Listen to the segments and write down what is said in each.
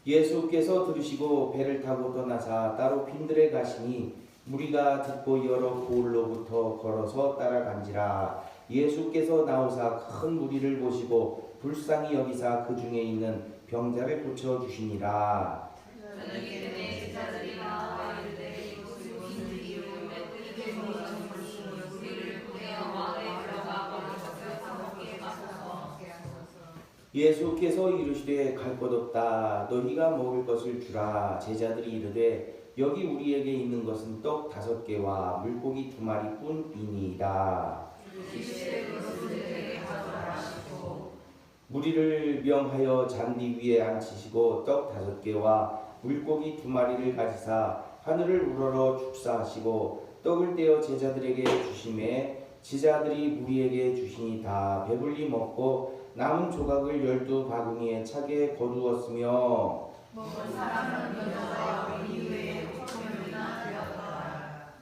예수께서 들으시고 배를 타고 떠나사 따로 빈들에 가시니 무리가 듣고 여러 고을로부터 걸어서 따라간지라. 예수께서 나오사 큰 무리를 보시고 불쌍히 여기사 그 중에 있는 병자를 고쳐 주시니라. 예수께서 이르시되 갈 곳 없다. 너희가 먹을 것을 주라. 제자들이 이르되 여기 우리에게 있는 것은 떡 5개와 물고기 2마리뿐이니이다. 무리를 명하여 잔디 위에 앉히시고 떡 5개와 물고기 2마리를 가지사 하늘을 우러러 축사하시고 떡을 떼어 제자들에게 주시매 제자들이 무리에게 주시니 다 배불리 먹고 남은 조각을 12바구니에 차게 거두었으며 먹은 사람은 여자와 이외에 5,000명이나 되었더라.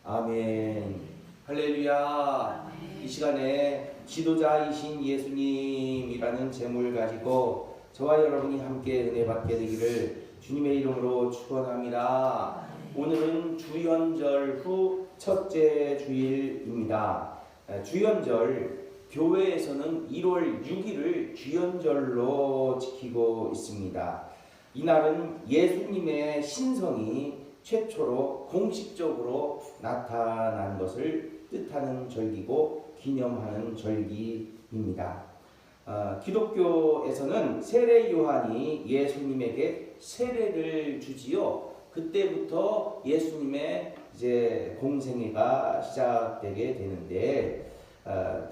아멘. 할렐루야. 이 시간에 지도자이신 예수님이라는 제목을 가지고 저와 여러분이 함께 은혜 받게 되기를 주님의 이름으로 축원합니다. 오늘은 주연절 후 첫째 주일입니다. 주연절, 교회에서는 1월 6일을 주연절로 지키고 있습니다. 이날은 예수님의 신성이 최초로 공식적으로 나타난 것을 뜻하는 절기고 기념하는 절기입니다. 기독교에서는 세례 요한이 예수님에게 세례를 주지요. 그때부터 예수님의 이제 공생애가 시작되게 되는데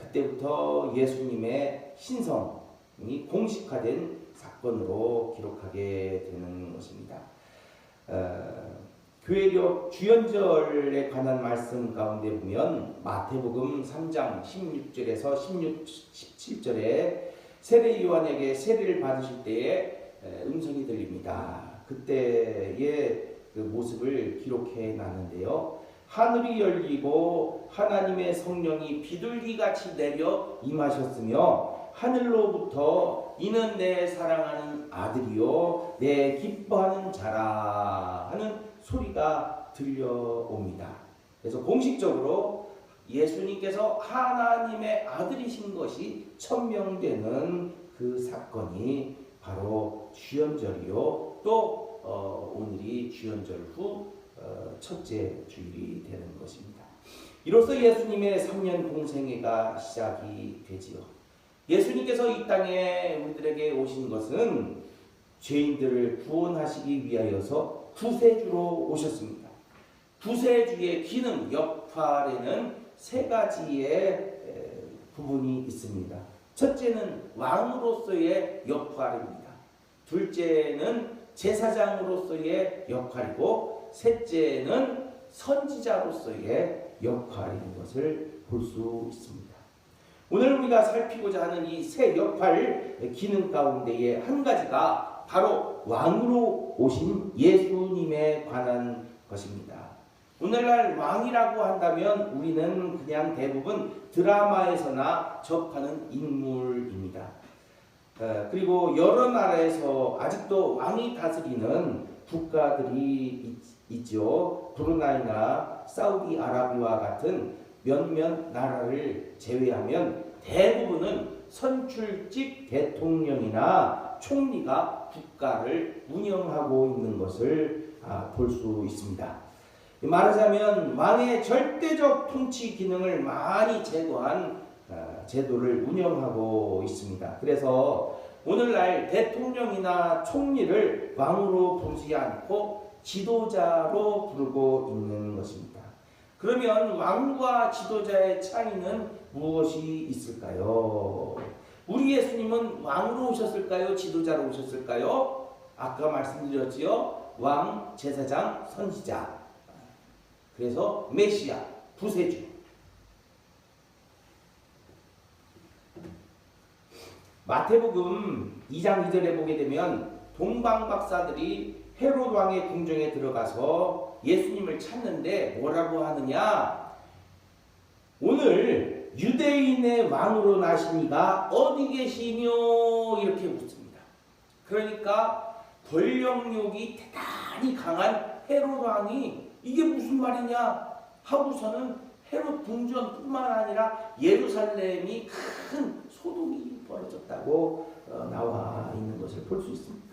그때부터 예수님의 신성이 공식화된 사건으로 기록하게 되는 것입니다. 교회력 주연절에 관한 말씀 가운데 보면 마태복음 3장 16절에서 17절에 세례 요한에게 세례를 받으실 때에 음성이 들립니다. 그때의 그 모습을 기록해 놨는데요. 하늘이 열리고 하나님의 성령이 비둘기같이 내려 임하셨으며 하늘로부터 이는 내 사랑하는 아들이요 내 기뻐하는 자라 하는 소리가 들려옵니다. 그래서 공식적으로 예수님께서 하나님의 아들이신 것이 천명되는 그 사건이 바로 주연절이요 또 오늘이 주연절 후 첫째 주일이 되는 것입니다. 이로써 예수님의 3년 공생애가 시작이 되지요. 예수님께서 이 땅에 우리들에게 오신 것은 죄인들을 구원하시기 위하여서 구세주로 오셨습니다. 구세주의 기능, 역할에는 3가지의 부분이 있습니다. 첫째는 왕으로서의 역할입니다. 둘째는 제사장으로서의 역할이고 셋째는 선지자로서의 역할인 것을 볼 수 있습니다. 오늘 우리가 살피고자 하는 이 세 역할 기능 가운데의 한 가지가 바로 왕으로 오신 예수님에 관한 것입니다. 오늘날 왕이라고 한다면 우리는 그냥 대부분 드라마에서나 접하는 인물입니다. 그리고 여러 나라에서 아직도 왕이 다스리는 국가들이 있죠. 브루나이나 사우디아라비아와 같은 몇몇 나라를 제외하면 대부분은 선출직 대통령이나 총리가 국가를 운영하고 있는 것을 볼 수 있습니다. 말하자면 왕의 절대적 통치 기능을 많이 제거한 제도를 운영하고 있습니다. 그래서 오늘날 대통령이나 총리를 왕으로 부르지 않고 지도자로 부르고 있는 것입니다. 그러면 왕과 지도자의 차이는 무엇이 있을까요? 우리 예수님은 왕으로 오셨을까요? 지도자로 오셨을까요? 아까 말씀드렸지요. 왕, 제사장, 선지자. 그래서 메시아, 구세주. 마태복음 2장 2절에 보게 되면 동방박사들이 헤롯 왕의 궁정에 들어가서 예수님을 찾는데 뭐라고 하느냐? 오늘 유대인의 왕으로 나시니가 어디 계시뇨? 이렇게 묻습니다. 그러니까 권력욕이 대단히 강한 헤롯 왕이 이게 무슨 말이냐 하고서는 헤롯 궁전뿐만 아니라 예루살렘이 큰 소동이 벌어졌다고 나와 있는 것을 볼 수 있습니다.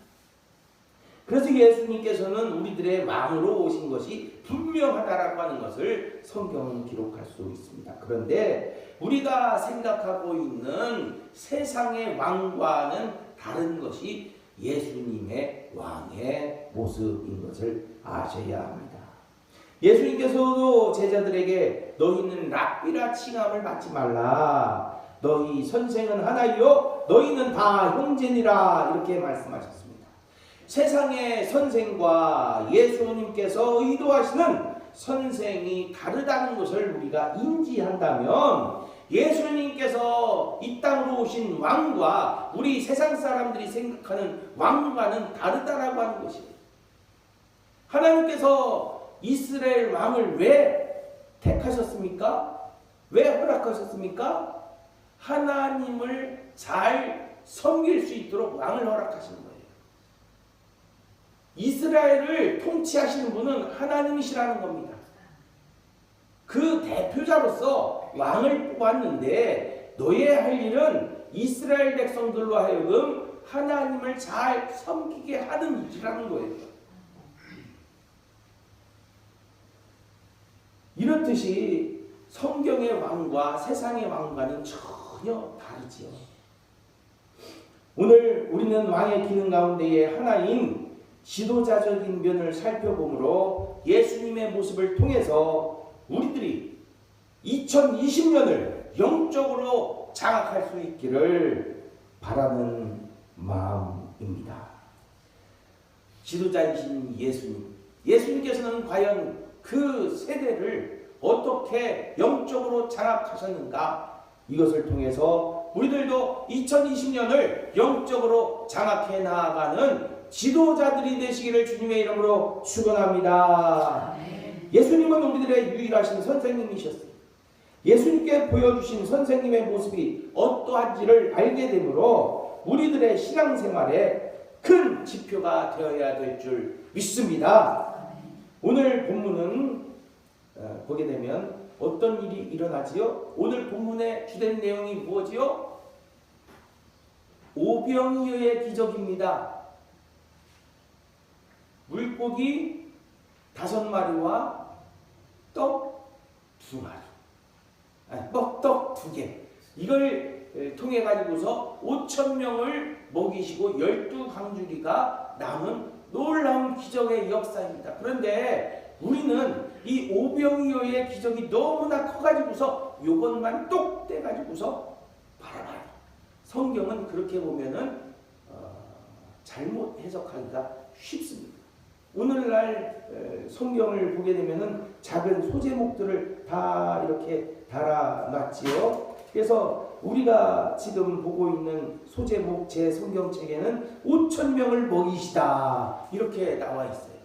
그래서 예수님께서는 우리들의 왕으로 오신 것이 분명하다라고 하는 것을 성경은 기록할 수 있습니다. 그런데 우리가 생각하고 있는 세상의 왕과는 다른 것이 예수님의 왕의 모습인 것을 아셔야 합니다. 예수님께서도 제자들에게 너희는 랍비라 칭함을 받지 말라. 너희 선생은 하나이요 너희는 다 형제니라 이렇게 말씀하셨습니다. 세상의 선생과 예수님께서 의도하시는 선생이 다르다는 것을 우리가 인지한다면 예수님께서 이 땅으로 오신 왕과 우리 세상 사람들이 생각하는 왕과는 다르다라고 하는 것입니다. 하나님께서 이스라엘 왕을 왜 택하셨습니까? 왜 허락하셨습니까? 하나님을 잘 섬길 수 있도록 왕을 허락하신 거예요. 이스라엘을 통치하시는 분은 하나님이시라는 겁니다. 그 대표자로서 왕을 뽑았는데 너의 할 일은 이스라엘 백성들로 하여금 하나님을 잘 섬기게 하는 일이라는 거예요. 이렇듯이 성경의 왕과 세상의 왕과는 전혀 다르지요. 오늘 우리는 왕의 기능 가운데의 하나인 지도자적인 면을 살펴보므로 예수님의 모습을 통해서 우리들이 2020년을 영적으로 장악할 수 있기를 바라는 마음입니다. 지도자이신 예수님, 예수님께서는 과연 그 세대를 어떻게 영적으로 장악하셨는가? 이것을 통해서 우리들도 2020년을 영적으로 장악해 나아가는 지도자들이 되시기를 주님의 이름으로 축원합니다. 예수님은 우리들의 유일하신 선생님이셨어요. 예수님께 보여주신 선생님의 모습이 어떠한지를 알게 되므로 우리들의 신앙생활에 큰 지표가 되어야 될 줄 믿습니다. 오늘 본문은 보게 되면 어떤 일이 일어나지요? 오늘 본문의 주된 내용이 무엇이요? 오병이어의 기적입니다. 물고기 5마리와 떡 2마리, 떡 2개. 이걸 통해 가지고서 5,000명을 먹이시고 12광주리가 남은 놀라운 기적의 역사입니다. 그런데 우리는 이 오병이어의 기적이 너무나 커가지고서 이것만 똑 떼가지고서 바라봐요. 성경은 그렇게 보면은 잘못 해석하기가 쉽습니다. 오늘날 성경을 보게 되면은 작은 소제목들을 다 이렇게 달아놨지요. 그래서 우리가 지금 보고 있는 소제목 제 성경책에는 5,000명을 먹이시다 이렇게 나와 있어요.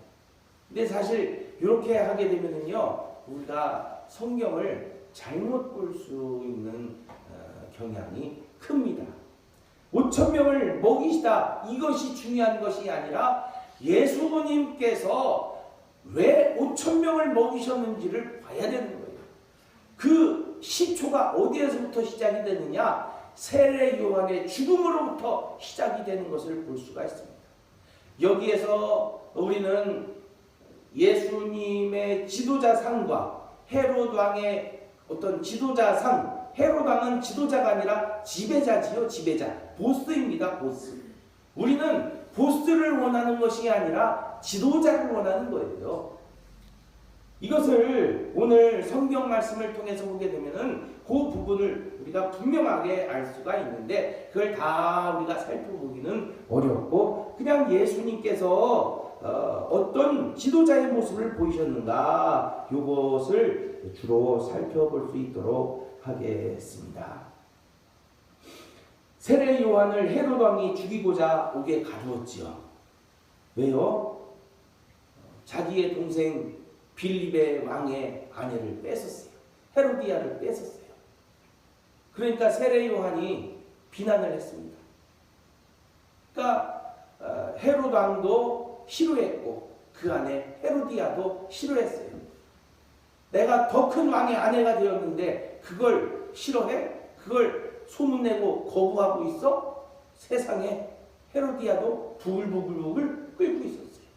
근데 사실 이렇게 하게 되면은요 우리가 성경을 잘못 볼 수 있는 경향이 큽니다. 5,000명을 먹이시다 이것이 중요한 것이 아니라 예수님께서 왜 5,000명을 먹이셨는지를 봐야 되는 거예요. 그 시초가 어디에서부터 시작이 되느냐? 세례 요한의 죽음으로부터 시작이 되는 것을 볼 수가 있습니다. 여기에서 우리는 예수님의 지도자상과 헤롯 왕의 어떤 지도자상, 헤롯 왕은 지도자가 아니라 지배자지요. 지배자, 보스입니다. 보스. 우리는 보스를 원하는 것이 아니라 지도자를 원하는 거예요. 이것을 오늘 성경 말씀을 통해서 보게 되면은 그 부분을 우리가 분명하게 알 수가 있는데 그걸 다 우리가 살펴보기는 어렵고 그냥 예수님께서 어떤 지도자의 모습을 보이셨는가 이것을 주로 살펴볼 수 있도록 하겠습니다. 세례 요한을 헤롯 왕이 죽이고자 옥에 가두었지요. 왜요? 자기의 동생 빌립의 왕의 아내를 뺏었어요. 헤로디아를 뺏었어요. 그러니까 세례 요한이 비난을 했습니다. 그러니까 헤롯 왕도 싫어했고 그 안에 헤로디아도 싫어했어요. 내가 더 큰 왕의 아내가 되었는데 그걸 싫어해? 그걸 소문내고 거부하고 있어? 세상에 헤로디아도 부글부글 끓고 있었어요.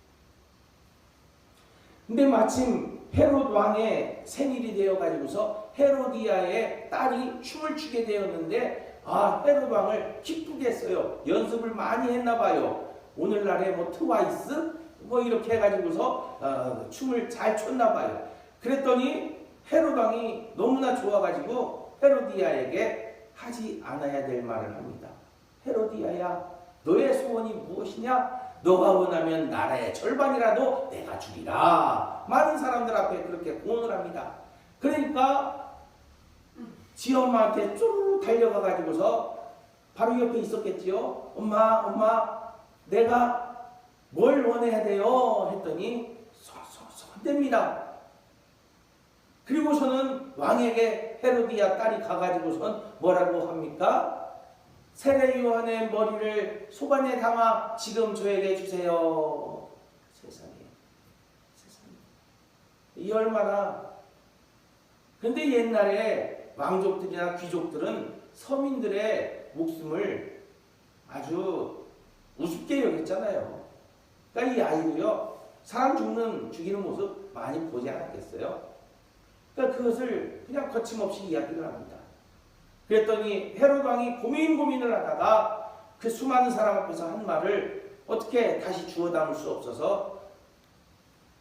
근데 마침 헤롯 왕의 생일이 되어가지고서 헤로디아의 딸이 춤을 추게 되었는데 헤롯 왕을 기쁘게 했어요. 연습을 많이 했나 봐요. 오늘날에 뭐 트와이스 뭐 이렇게 해가지고서 춤을 잘 췄나 봐요. 그랬더니 헤롯 왕이 너무나 좋아가지고 헤로디아에게 하지 않아야 될 말을 합니다. 헤로디아야, 너의 소원이 무엇이냐? 너가 원하면 나라의 절반이라도 내가 주리라. 많은 사람들 앞에 그렇게 공언을 합니다. 그러니까 지 엄마한테 쪼르르 달려가가지고서 바로 옆에 있었겠지요. 엄마, 내가 뭘 원해야 돼요? 했더니 손댑니다. 그리고서는 왕에게 헤로디아 딸이 가가지고선 뭐라고 합니까? 세례 요한의 머리를 소반에 담아 지금 저에게 주세요. 세상에. 이 얼마나. 근데 옛날에 왕족들이나 귀족들은 서민들의 목숨을 아주 우습게 여겼잖아요. 그러니까 이 아이도요, 사람 죽이는 모습 많이 보지 않았겠어요? 그러니까 그것을 그냥 거침없이 이야기를 합니다. 그랬더니 헤롯 왕이 고민을 하다가 그 수많은 사람 앞에서 한 말을 어떻게 다시 주워 담을 수 없어서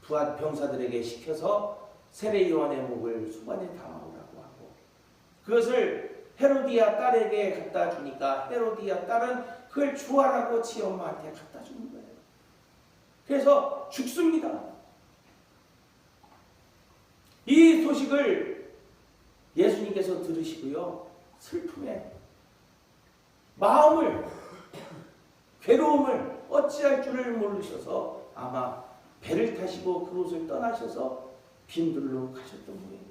부하 병사들에게 시켜서 세례 요한의 목을 수반에 담아오라고 하고, 그것을 헤로디아 딸에게 갖다 주니까 헤로디아 딸은 그걸 주하라고 지 엄마한테 갖다 주는 거예요. 그래서 죽습니다. 이 소식을 예수님께서 들으시고요, 슬픔에 마음을, 괴로움을 어찌할 줄을 모르셔서 아마 배를 타시고 그곳을 떠나셔서 빈들로 가셨던 모양이에요.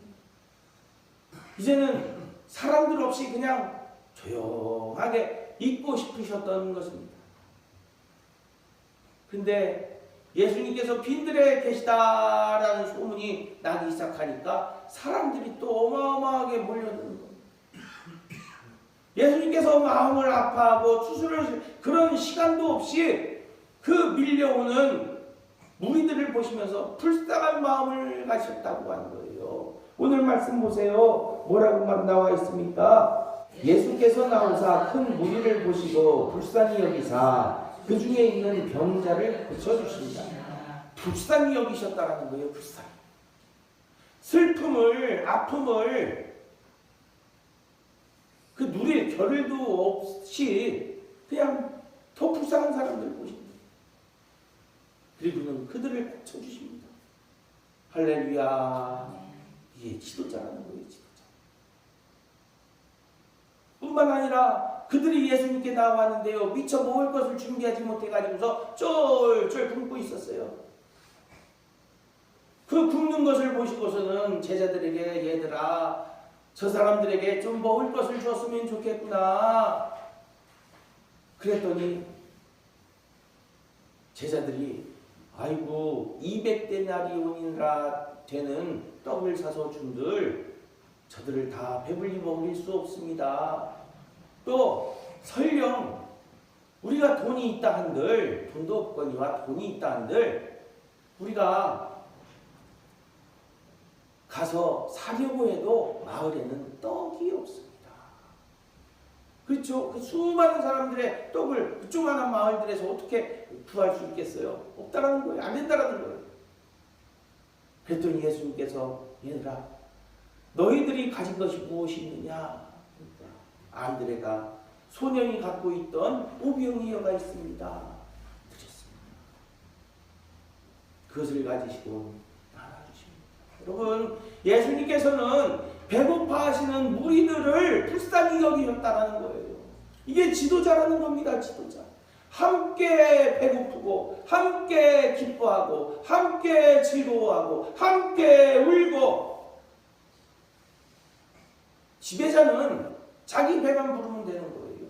이제는 사람들 없이 그냥 조용하게 있고 싶으셨던 것입니다. 근데 예수님께서 빈들에 계시다라는 소문이 나기 시작하니까 사람들이 또 어마어마하게 몰려드는 겁니다. 예수님께서 마음을 아파하고 수술을 그런 시간도 없이 그 밀려오는 무리들을 보시면서 불쌍한 마음을 가셨다고 하는 거예요. 오늘 말씀 보세요. 뭐라고만 나와 있습니까? 예수께서 나오사 큰 무리를 보시고 불쌍히 여기사 그 중에 있는 병자를 고쳐주신다. 불쌍히 여기셨다라는 거예요. 불쌍히. 슬픔을, 아픔을 그 누릴 겨를도 없이 그냥 더 불쌍한 사람들을 보십니다. 그리고는 그들을 고쳐주십니다. 할렐루야. 이게 지도자라는 거예요. 지도자. 뿐만 아니라 그들이 예수님께 나왔는데요, 미처 먹을 것을 준비하지 못해가지고서 쫄쫄 굶고 있었어요. 그 굶는 것을 보시고서는 제자들에게, 얘들아, 저 사람들에게 좀 먹을 것을 줬으면 좋겠구나. 그랬더니 제자들이 아이고 200데나리온이나 되는 떡을 사서 준들 저들을 다 배불리 먹일 수 없습니다. 또 설령 우리가 돈이 있다 한들, 돈도 없거니와 돈이 있다 한들 우리가 가서 사려고 해도 마을에는 떡이 없습니다. 그렇죠? 그 수많은 사람들의 떡을 그 조그마한 마을들에서 어떻게 구할 수 있겠어요? 없다라는 거예요. 안 된다라는 거예요. 그랬더니 예수님께서 얘들아, 너희들이 가진 것이 무엇이 있느냐? 안드레가 소년이 갖고 있던 5병이어가 있습니다. 드렸습니다. 그것을 가지시고 나눠주십니다. 여러분, 예수님께서는 배고파 하시는 무리들을 불쌍히 여기셨다라는 거예요. 이게 지도자라는 겁니다. 지도자. 함께 배고프고 함께 기뻐하고 함께 즐거워하고 함께 울고. 지배자는 자기 배만 부르면 되는 거예요.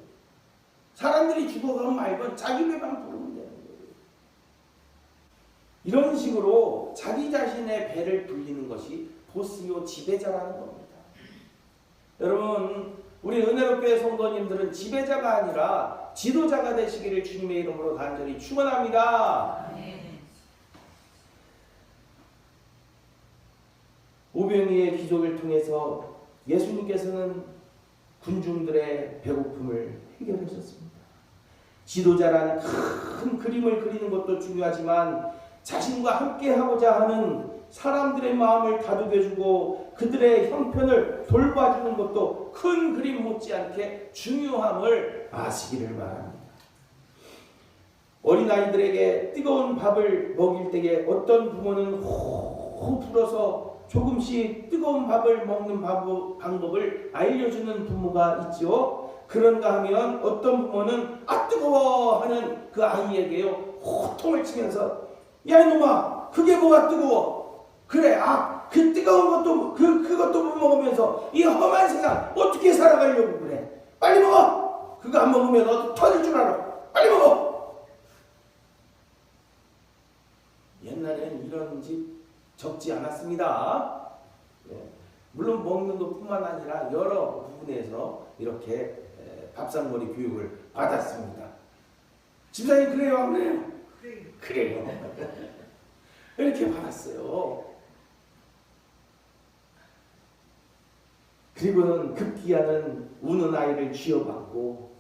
사람들이 죽어가면 말건 자기 배만 부르면 되는 거예요. 이런 식으로 자기 자신의 배를 불리는 것이 보스요 지배자라는 겁니다. 여러분, 우리 은혜롭게 성도님들은 지배자가 아니라 지도자가 되시기를 주님의 이름으로 간절히 축원합니다. 오병이의 기적을 통해서 예수님께서는 군중들의 배고픔을 해결하셨습니다. 지도자라는 큰 그림을 그리는 것도 중요하지만 자신과 함께 하고자 하는 사람들의 마음을 다독여주고 그들의 형편을 돌봐주는 것도 큰 그림 못지않게 중요함을 아시기를 바랍니다. 어린아이들에게 뜨거운 밥을 먹일 때에 어떤 부모는 호호 불어서 조금씩 뜨거운 밥을 먹는 방법을 알려주는 부모가 있죠. 그런가 하면 어떤 부모는 아 뜨거워 하는 그 아이에게요 호통을 치면서 야 이놈아 그게 뭐가 뜨거워 그래 그 뜨거운 것도 그것도 못 먹으면서 이 험한 세상 어떻게 살아가려고 그래 빨리 먹어 그거 안 먹으면 너 터질 줄 알아 빨리 먹어. 옛날에는 이런 집 적지 않았습니다. 물론 먹는 것뿐만 아니라 여러 부분에서 이렇게 밥상머리 교육을 받았습니다. 집사님 그래요 안 그래요? 그래요. 이렇게 받았어요. 그리고는 급기야는 우는 아이를 쥐어받고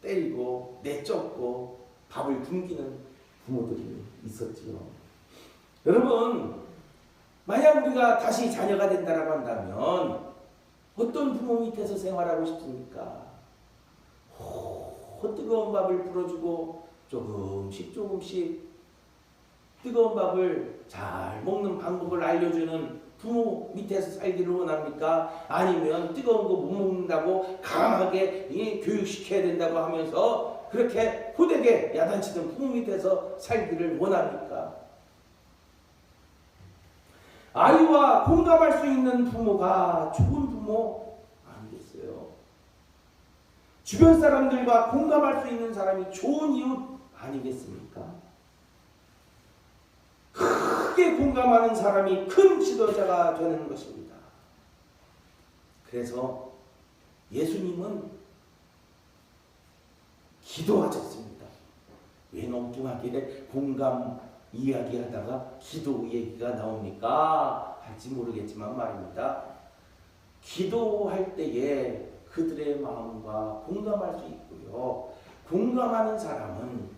때리고 내쫓고 밥을 굶기는 부모들이 있었지요. 여러분, 만약 우리가 다시 자녀가 된다라고 한다면 어떤 부모 밑에서 생활하고 싶습니까? 뜨거운 밥을 불어주고 조금씩 뜨거운 밥을 잘 먹는 방법을 알려주는 부모 밑에서 살기를 원합니까? 아니면 뜨거운 거 못 먹는다고 강하게 교육시켜야 된다고 하면서 그렇게 호되게 야단치는 부모 밑에서 살기를 원합니까? 아이와 공감할 수 있는 부모가 좋은 부모 아니겠어요? 주변 사람들과 공감할 수 있는 사람이 좋은 이웃 아니겠습니까? 크게 공감하는 사람이 큰 지도자가 되는 것입니다. 그래서 예수님은 기도하셨습니다. 왜 엉뚱하게 공감 이야기하다가 기도 얘기가 나옵니까? 할지 모르겠지만 말입니다. 기도할 때에 그들의 마음과 공감할 수 있고요. 공감하는 사람은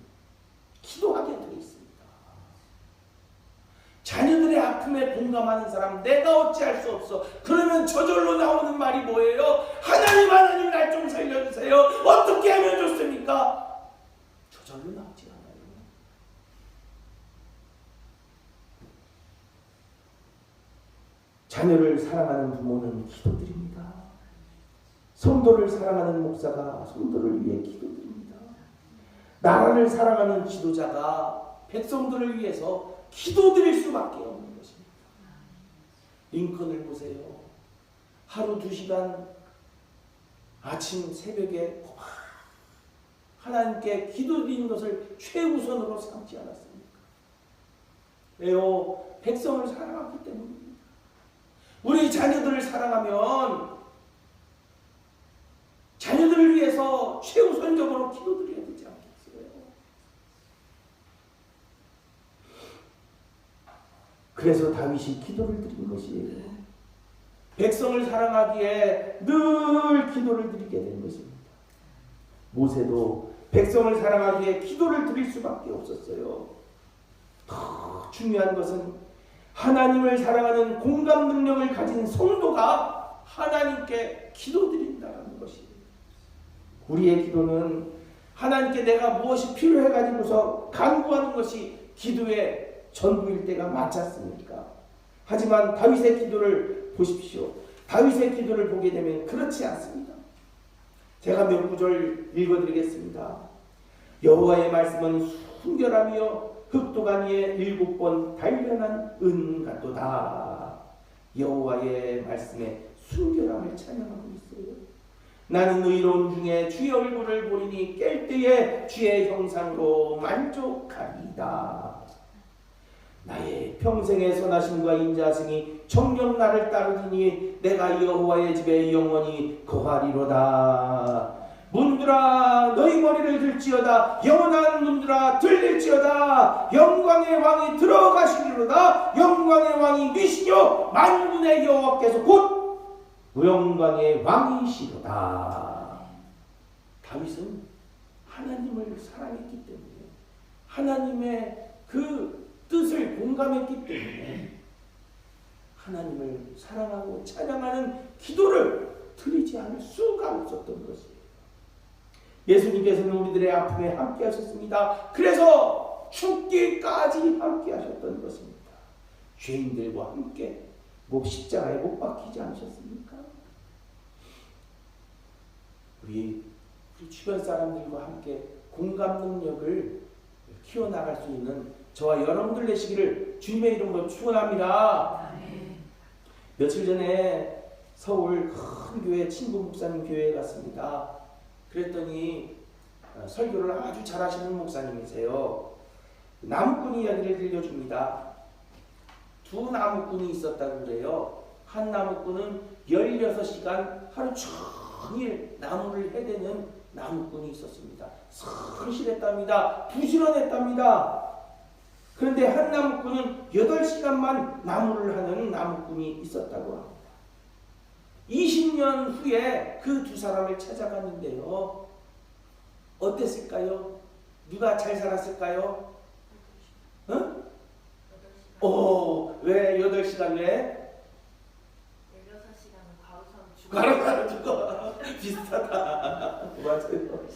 기도하게 되어 있습니다. 자녀들의 아픔에 공감하는 사람 내가 어찌할 수 없어. 그러면 저절로 나오는 말이 뭐예요? 하나님 날 좀 살려주세요. 어떻게 하면 좋습니까? 저절로 나오지 않아요. 자녀를 사랑하는 부모는 기도드립니다. 성도를 사랑하는 목사가 성도를 위해 기도드립니다. 나라를 사랑하는 지도자가 백성들을 위해서 기도드릴 수밖에 없는 것입니다. 링컨을 보세요. 하루 2시간 아침 새벽에 하나님께 기도드리는 것을 최우선으로 삼지 않았습니까? 왜요? 백성을 사랑하기 때문입니다. 우리 자녀들을 사랑하면 자녀들을 위해서 최우선적으로 기도드려야 되지 않겠어요? 그래서 다윗이 기도를 드린 것이에요. 백성을 사랑하기에 늘 기도를 드리게 된 것입니다. 모세도 백성을 사랑하기에 기도를 드릴 수밖에 없었어요. 더 중요한 것은 하나님을 사랑하는 공감 능력을 가진 성도가 하나님께 기도드린다는 것이에요. 우리의 기도는 하나님께 내가 무엇이 필요해가지고서 간구하는 것이 기도의 전부일 때가 맞지 않습니까? 하지만 다윗의 기도를 보십시오. 다윗의 기도를 보게 되면 그렇지 않습니다. 제가 몇 구절 읽어드리겠습니다. 여호와의 말씀은 순결하며 흑도가니에 7번 단련한 은 같도다. 여호와의 말씀에 순결함을 찬양하고 있어요. 나는 의로운 중에 주의 얼굴을 보리니 깰 때에 주의 형상으로 만족하리이다. 나의 평생의 선하심과 인자하심이 정녕 나를 따르리니 내가 여호와의 집에 영원히 거하리로다. 문들아 너희 머리를 들지어다. 영원한 문들아 들릴지어다. 영광의 왕이 들어가시리로다. 영광의 왕이 미시뇨 만군의 여호와께서 곧 영광의 왕이시로다. 다윗은 하나님을 사랑했기 때문에, 하나님의 그 뜻을 공감했기 때문에 하나님을 사랑하고 찬양하는 기도를 드리지 않을 수가 없었던 것이에요. 예수님께서는 우리들의 아픔에 함께 하셨습니다. 그래서 죽기까지 함께 하셨던 것입니다. 죄인들과 함께 십자가에 못 박히지 않으셨습니까? 우리 주변 사람들과 함께 공감 능력을 키워나갈 수 있는 저와 여러분들 되시기를 주님의 이름으로 축원합니다. 며칠 전에 서울 큰 교회 친구 목사님 교회에 갔습니다. 그랬더니 설교를 아주 잘하시는 목사님이세요. 나무꾼 이야기를 들려줍니다. 두 나무꾼이 있었다고 그래요. 한 나무꾼은 16시간 하루 종일 나무를 해대는 나무꾼이 있었습니다. 성실했답니다. 부지런했답니다. 그런데 한 나무꾼은 8시간만 나무를 하는 나무꾼이 있었다고 합니다. 20년 후에 그 두 사람을 찾아갔는데요. 어땠을까요? 누가 잘 살았을까요? 응? 왜 8시간 왜? 16시간은 바로 죽어. 비슷하다. 맞아요.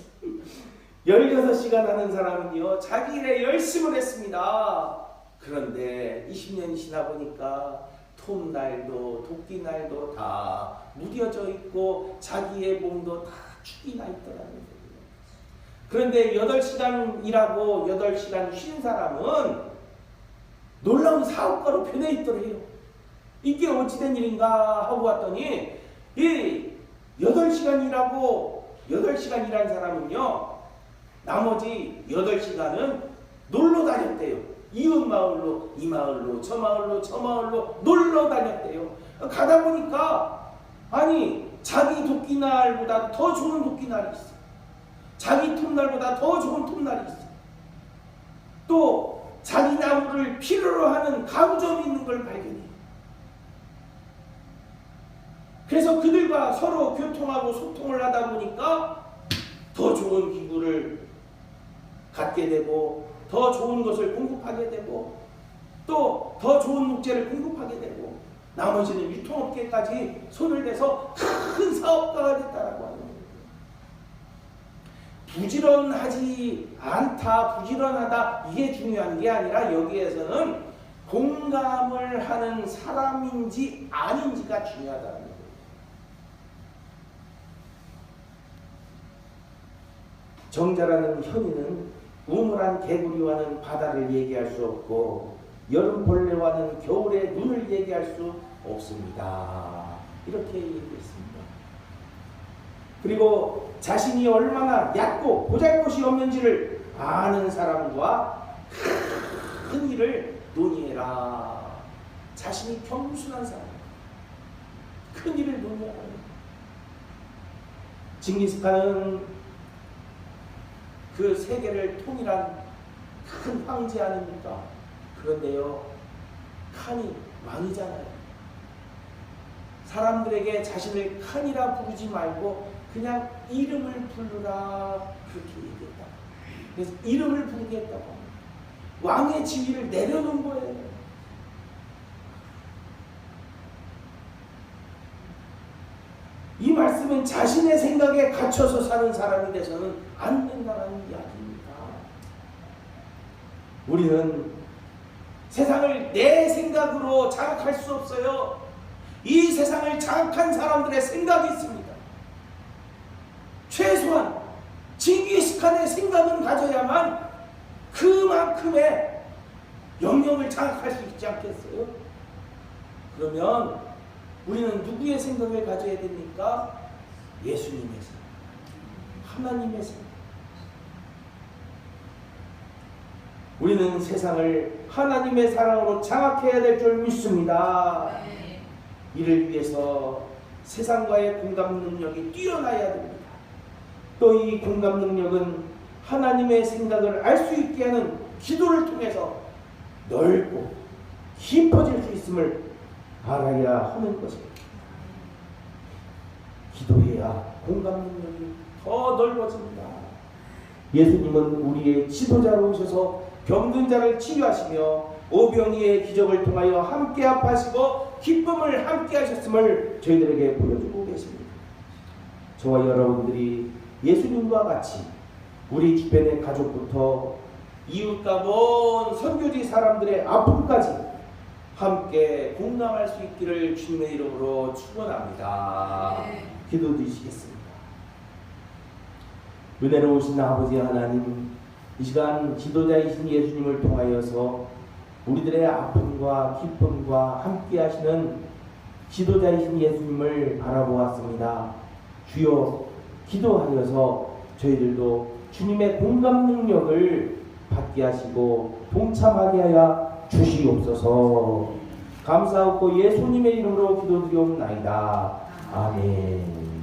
16시간 하는 사람은요, 자기 일에 열심을 했습니다. 그런데 20년이 지나 보니까 톱날도 도끼날도 다 무뎌져 있고 자기의 몸도 다 축이 나 있더라는 거예요. 그런데 8시간 일하고 8시간 쉰 사람은 놀라운 사업가로 변해 있더래요. 이게 어찌된 일인가 하고 왔더니 이 8시간 일하고 8시간 일한 사람은요, 나머지 8시간은 놀러 다녔대요. 이웃 마을로, 이 마을로, 저 마을로, 저 마을로 놀러 다녔대요. 가다 보니까 아니 자기 도끼날보다 더 좋은 도끼날이 있어. 자기 톱날보다 더 좋은 톱날이 있어. 또 자기 나무를 필요로 하는 가구점이 있는 걸 발견해요. 그래서 그들과 서로 교통하고 소통을 하다 보니까 더 좋은 기구를 갖게 되고 더 좋은 것을 공급하게 되고 또 더 좋은 목재를 공급하게 되고 나머지는 유통업계까지 손을 대서 큰 사업가가 됐다라고 하는 거예요. 부지런하지 않다, 부지런하다 이게 중요한 게 아니라 여기에서는 공감을 하는 사람인지 아닌지가 중요하다는 거예요. 정자라는 현이는 우물한 개구리와는 바다를 얘기할 수 없고 여름 벌레와는 겨울의 눈을 얘기할 수 없습니다. 이렇게 얘기했습니다. 그리고 자신이 얼마나 얕고 보잘것이 없는지를 아는 사람과 큰 일을 논의해라. 자신이 겸손한 사람, 큰 일을 논의하라. 징기스칸은 그 세계를 통일한 큰 황제 아닙니까? 그런데요, 칸이 왕이잖아요. 사람들에게 자신을 칸이라 부르지 말고 그냥 이름을 부르라 그렇게 얘기했다. 그래서 이름을 부르게 했다고 합니다. 왕의 지위를 내려놓은 거예요. 이 말씀은 자신의 생각에 갇혀서 사는 사람이 돼서는 안 된다는 이야기입니다. 우리는 세상을 내 생각으로 장악할 수 없어요. 이 세상을 장악한 사람들의 생각이 있습니다. 최소한 징기스칸의 생각은 가져야만 그만큼의 영역을 장악할 수 있지 않겠어요? 그러면 우리는 누구의 생각을 가져야 됩니까? 예수님의 생각, 하나님의 생각. 우리는 세상을 하나님의 사랑으로 장악해야 될 줄 믿습니다. 이를 위해서 세상과의 공감 능력이 뛰어나야 됩니다. 또 이 공감 능력은 하나님의 생각을 알 수 있게 하는 기도를 통해서 넓고 깊어질 수 있음을 알아야 하는 것입니다. 기도해야 공감 능력이 더 넓어집니다. 예수님은 우리의 지도자로 오셔서 병든 자를 치유하시며 오병이의 기적을 통하여 함께 아파하시고 기쁨을 함께 하셨음을 저희들에게 보여주고 계십니다. 저와 여러분들이 예수님과 같이 우리 주변의 가족부터 이웃과 먼 선교지 사람들의 아픔까지 함께 공감할 수 있기를 주님의 이름으로 축원합니다. 기도 드리시겠습니다. 은혜로우신 아버지 하나님, 이 시간 지도자이신 예수님을 통하여서 우리들의 아픔과 기쁨과 함께 하시는 지도자이신 예수님을 바라보았습니다. 주여, 기도하여서 저희들도 주님의 공감 능력을 받게 하시고 동참하게 하여 주시옵소서. 감사하고 예수님의 이름으로 기도드리옵나이다. 아멘.